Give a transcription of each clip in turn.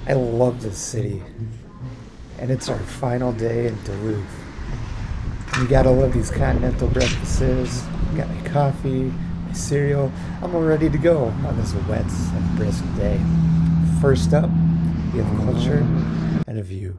I love this city, and it's our final day in Duluth. You gotta love these continental breakfasts. Got my coffee, my cereal. I'm all ready to go on this wet and brisk day. First up, we have culture and a view.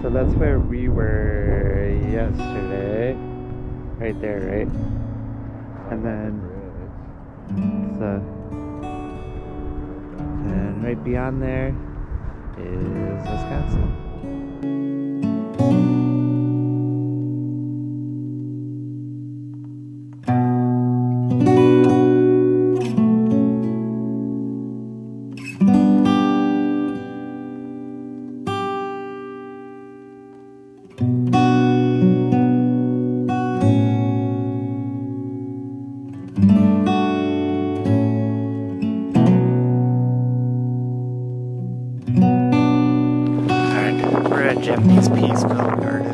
So that's where we were yesterday, right there, right? And then and right beyond there is Wisconsin. Japanese peace bell garden.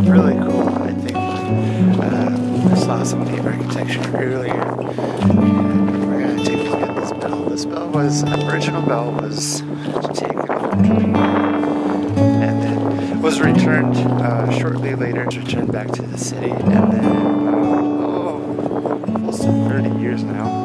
Really cool, I think. I saw some of the architecture earlier. And we're gonna take a look at this bell. This bell was, original bell was taken from Japan and then was returned shortly later. It was returned back to the city, and then close to 30 years now.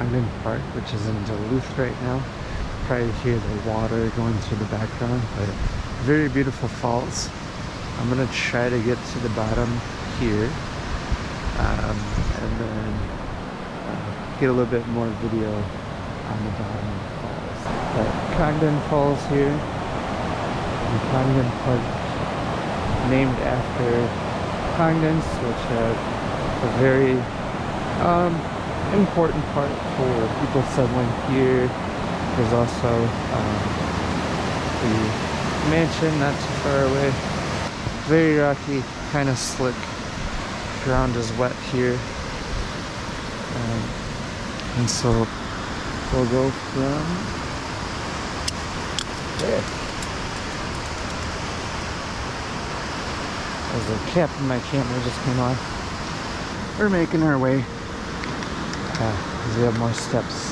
Congdon Park, which is in Duluth right now. Probably hear the water going through the background, but very beautiful falls. I'm gonna try to get to the bottom here, and then get a little bit more video on the bottom of the falls. But Congdon Falls here, in Congdon Park, named after Congdons, which have a very important part for people settling here. There's also the mansion not too far away. Very rocky, kind of slick. Ground is wet here. And so we'll go from there. As the cap in my camera just came off. We're making our way. We have more steps.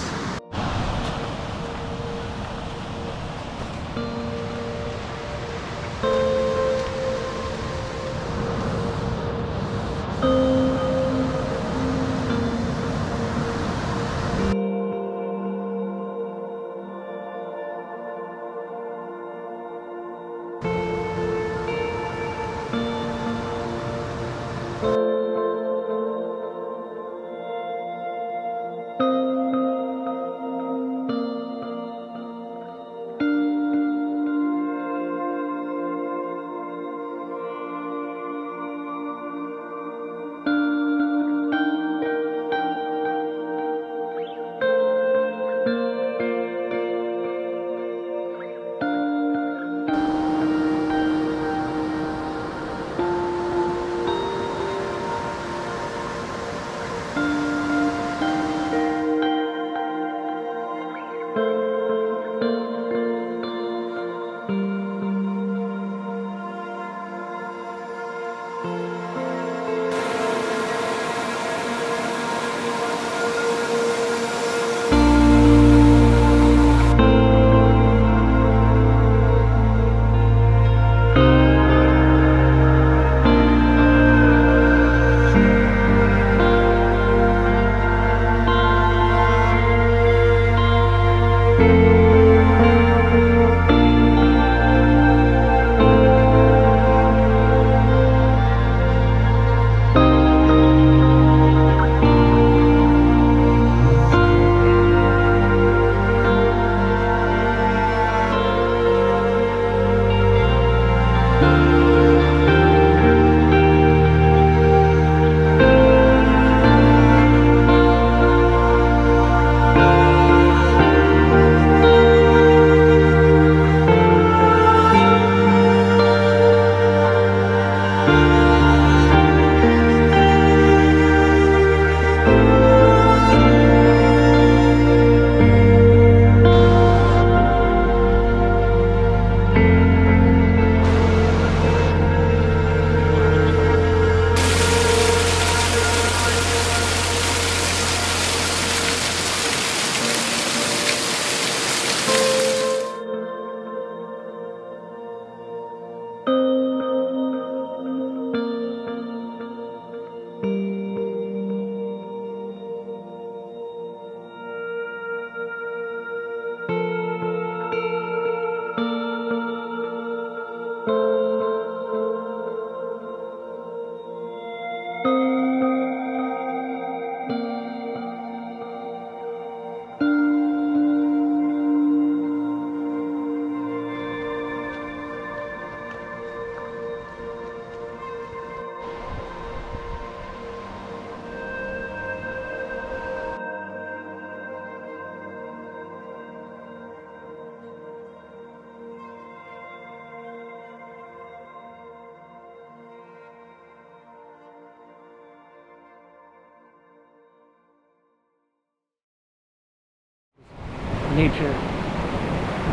Nature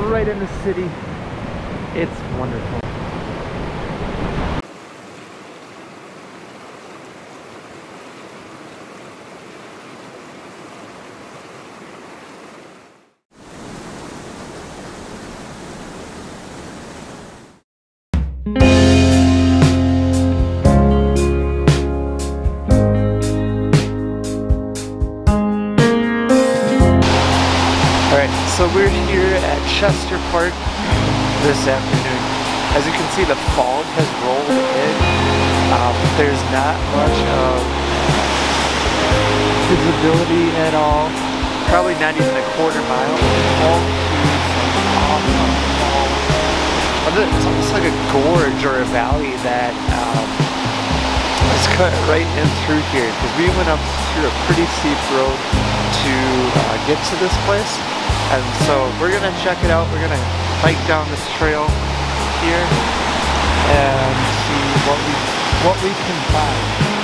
right in the city. It's wonderful. So we're here at Chester Park this afternoon. As you can see, the fog has rolled in. There's not much of visibility at all. Probably not even a quarter mile. All awesome falls. It's almost like a gorge or a valley that is cut right in through here, because we went up through a pretty steep road to get to this place. And so we're gonna check it out. We're gonna hike down this trail here and see what we can find.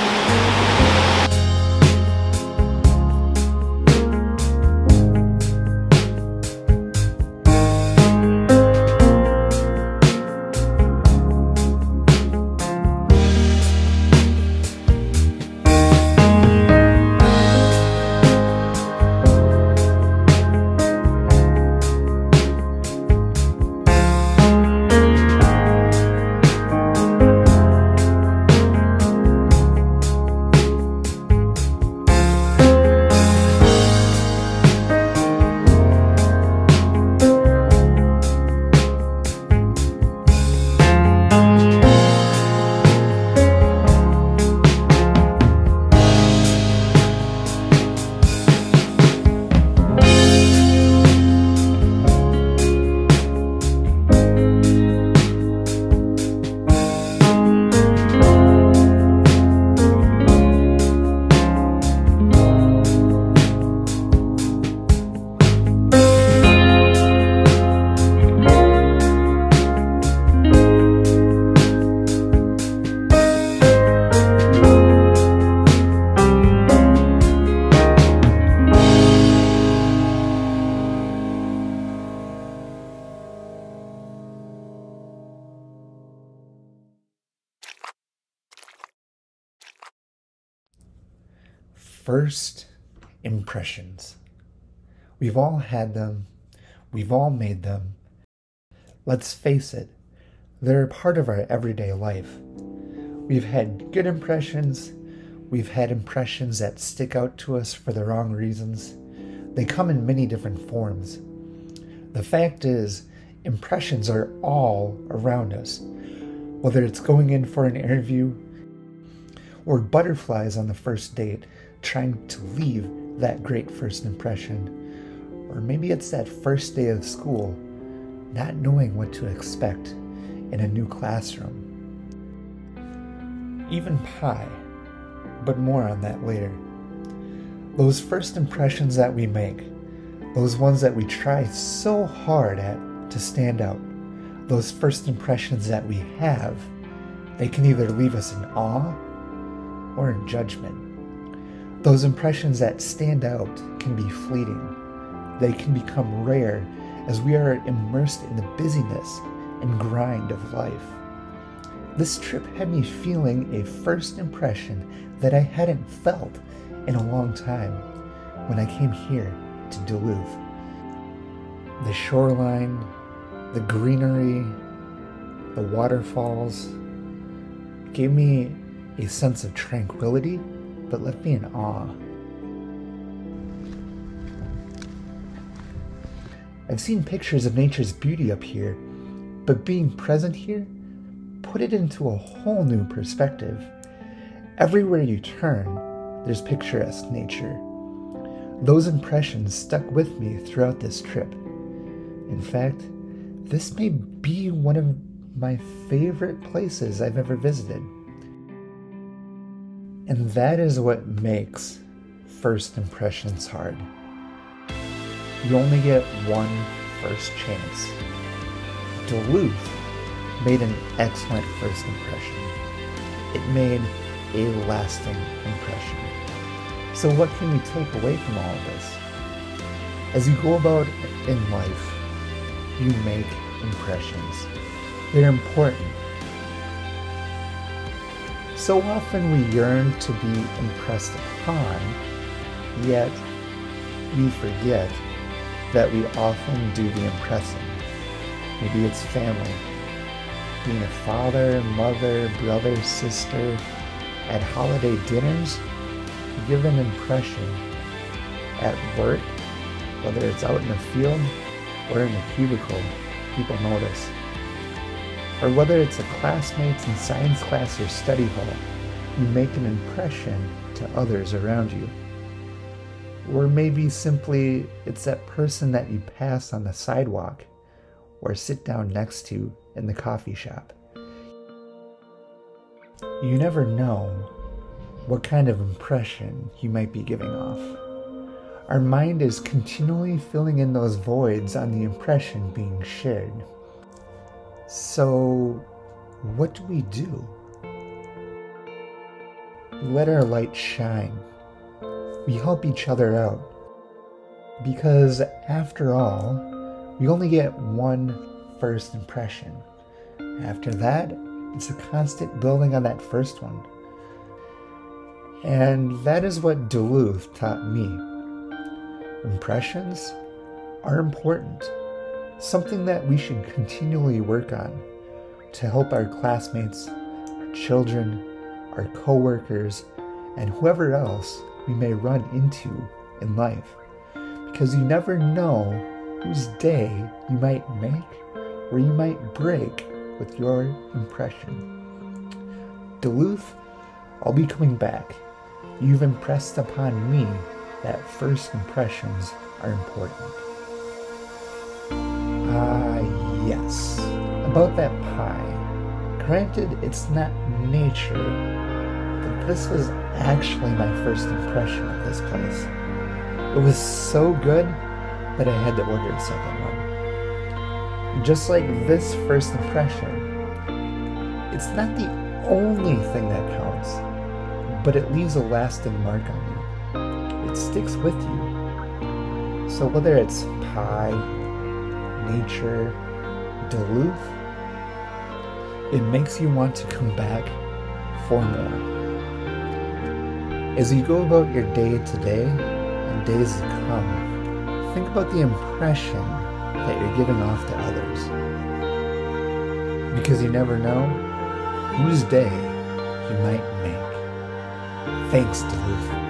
First impressions. We've all had them. We've all made them. Let's face it, they're a part of our everyday life. We've had good impressions. We've had impressions that stick out to us for the wrong reasons. They come in many different forms. The fact is, impressions are all around us. Whether it's going in for an interview or butterflies on the first date, trying to leave that great first impression. Or maybe it's that first day of school, not knowing what to expect in a new classroom. Even pie, but more on that later. Those first impressions that we make, those ones that we try so hard at to stand out, those first impressions that we have, they can either leave us in awe or in judgment. Those impressions that stand out can be fleeting. They can become rare as we are immersed in the busyness and grind of life. This trip had me feeling a first impression that I hadn't felt in a long time when I came here to Duluth. The shoreline, the greenery, the waterfalls gave me a sense of tranquility, but left me in awe. I've seen pictures of nature's beauty up here, but being present here put it into a whole new perspective. Everywhere you turn, there's picturesque nature. Those impressions stuck with me throughout this trip. In fact, this may be one of my favorite places I've ever visited. And that is what makes first impressions hard. You only get one first chance. Duluth made an excellent first impression. It made a lasting impression. So what can we take away from all of this? As you go about in life, you make impressions. They're important. So often we yearn to be impressed upon, yet we forget that we often do the impressing. Maybe it's family. Being a father, mother, brother, sister, at holiday dinners, you give an impression. At work, whether it's out in the field or in a cubicle, people notice. Or whether it's a classmates in science class or study hall, you make an impression to others around you. Or maybe simply it's that person that you pass on the sidewalk or sit down next to in the coffee shop. You never know what kind of impression you might be giving off. Our mind is continually filling in those voids on the impression being shared. So, what do we do? We let our light shine. We help each other out. Because after all, we only get one first impression. After that, it's a constant building on that first one. And that is what Duluth taught me. Impressions are important. Something that we should continually work on to help our classmates, our children, our co-workers, and whoever else we may run into in life. Because you never know whose day you might make or you might break with your impression. Duluth, I'll be coming back. You've impressed upon me that first impressions are important. Yes. About that pie. Granted, it's not nature, but this was actually my first impression of this place. It was so good that I had to order a second one. Just like this first impression, it's not the only thing that counts, but it leaves a lasting mark on you. It sticks with you. So whether it's pie, nature, Duluth, it makes you want to come back for more. As you go about your day today and days to come, think about the impression that you're giving off to others. Because you never know whose day you might make. Thanks, Duluth.